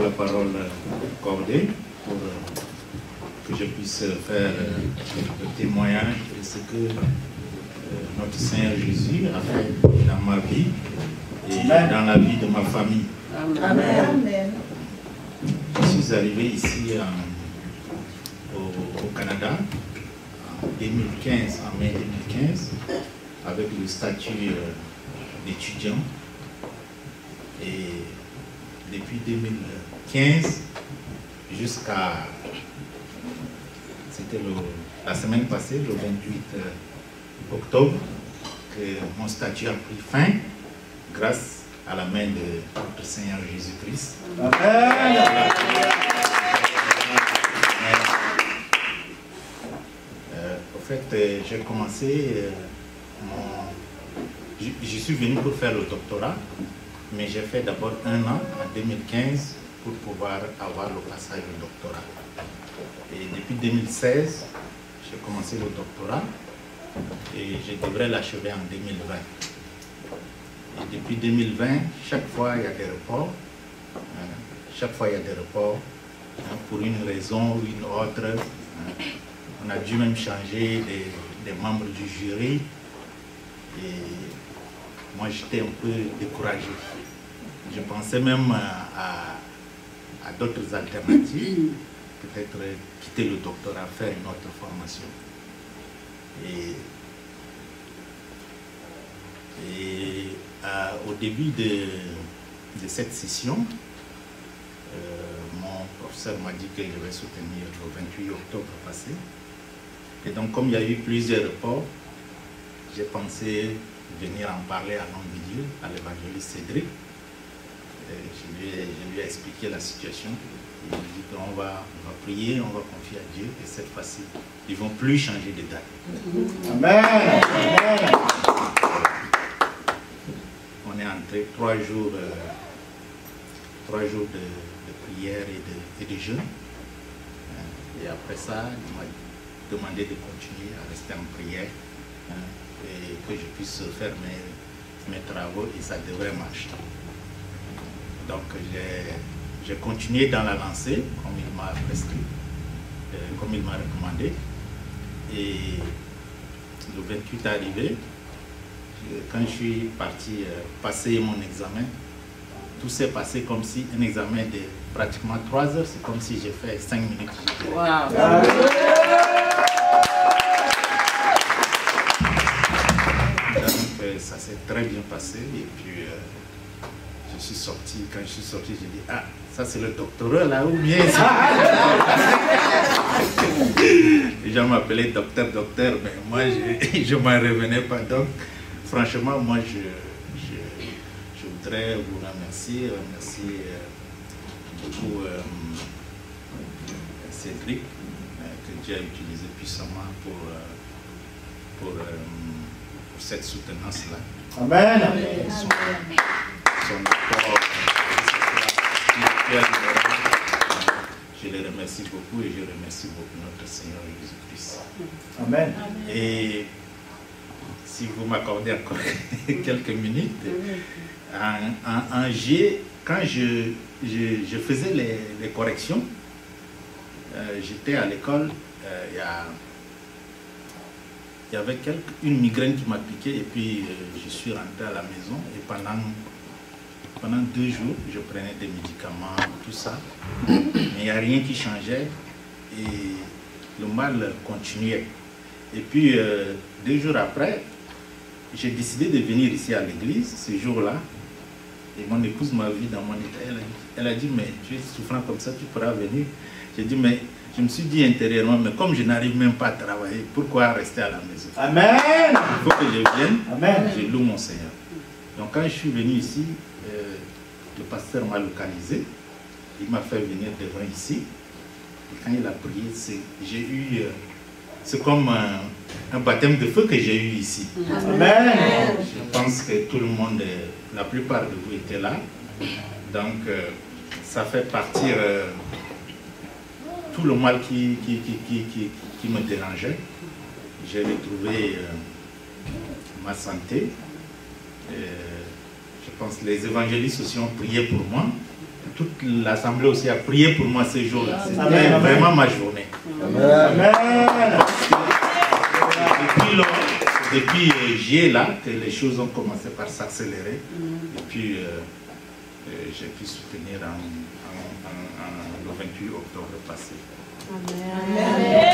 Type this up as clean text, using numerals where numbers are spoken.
la parole accordée pour que je puisse faire le témoignage de ce que notre Seigneur Jésus a fait dans ma vie et dans la vie de ma famille. Amen. Je suis arrivé ici au Canada en 2015, en mai 2015, avec le statut d'étudiant. Et depuis 2015 jusqu'à, c'était la semaine passée, le 28 octobre, que mon statut a pris fin grâce à la main de notre Seigneur Jésus-Christ. En fait, j'ai commencé, je suis venu pour faire le doctorat, mais j'ai fait d'abord 1 an en 2015 pour pouvoir avoir le passage au doctorat. Et depuis 2016, j'ai commencé le doctorat et je devrais l'achever en 2020. Et depuis 2020, chaque fois il y a des reports. Chaque fois il y a des reports pour une raison ou une autre. On a dû même changer des membres du jury. Et moi j'étais un peu découragé. Je pensais même à d'autres alternatives, peut-être quitter le doctorat, faire une autre formation. Et au début de cette session, mon professeur m'a dit que je vais soutenir le 28 octobre passé. Et donc, comme il y a eu plusieurs reports, j'ai pensé venir en parler à l'homme de Dieu, à l'évangéliste Cédric. Je lui ai expliqué la situation. Il m'a dit qu'on va prier, on va confier à Dieu, et cette fois-ci, ils ne vont plus changer de date. Amen. On est entré 3 jours de prière et de jeûne. Et après ça, il m'a demandé de continuer à rester en prière et que je puisse faire mes travaux et ça devrait marcher. Donc j'ai continué dans la lancée, comme il m'a prescrit, comme il m'a recommandé. Et le 28 est arrivé, quand je suis parti passer mon examen, tout s'est passé comme si un examen de pratiquement 3 heures, c'est comme si j'ai fait 5 minutes. Wow. Donc ça s'est très bien passé et puis je suis sorti, quand je suis sorti, j'ai dit, ah, ça c'est le doctorat là ou bien ça. Les gens m'appelaient docteur, mais moi je m'en revenais pas. Donc franchement, moi je voudrais vous remercier beaucoup Cédric, que Dieu a utilisé puissamment pour cette soutenance-là. Amen. Son apport spirituel, je le remercie beaucoup et je remercie beaucoup notre Seigneur Jésus-Christ. Amen. Et si vous m'accordez encore quelques minutes, en G, quand je faisais les corrections, j'étais à l'école, il y avait une migraine qui m'a piqué et puis je suis rentré à la maison et pendant 2 jours, je prenais des médicaments, tout ça, mais il n'y a rien qui changeait et le mal continuait. Et puis 2 jours après, j'ai décidé de venir ici à l'église ce jour-là et mon épouse m'a vu dans mon état. Elle a dit, mais tu es souffrant comme ça, tu pourras venir. J'ai dit, mais je me suis dit intérieurement, mais comme je n'arrive même pas à travailler, pourquoi rester à la maison? Amen. Il faut que je vienne. Amen. Je loue mon Seigneur. Donc quand je suis venu ici, le pasteur m'a localisé. Il m'a fait venir devant ici. Et quand il a prié, c'est comme un baptême de feu que j'ai eu ici. Amen. Je pense que tout le monde, la plupart de vous étaient là. Donc ça fait partir tout le mal qui me dérangeait. J'ai retrouvé ma santé. Je pense que les évangélistes aussi ont prié pour moi. toute l'Assemblée aussi a prié pour moi ce jour-là. C'était Amen. vraiment ma journée. Amen. Depuis juillet là, que les choses ont commencé par s'accélérer. Et puis j'ai pu soutenir le 28 octobre passé. Amen.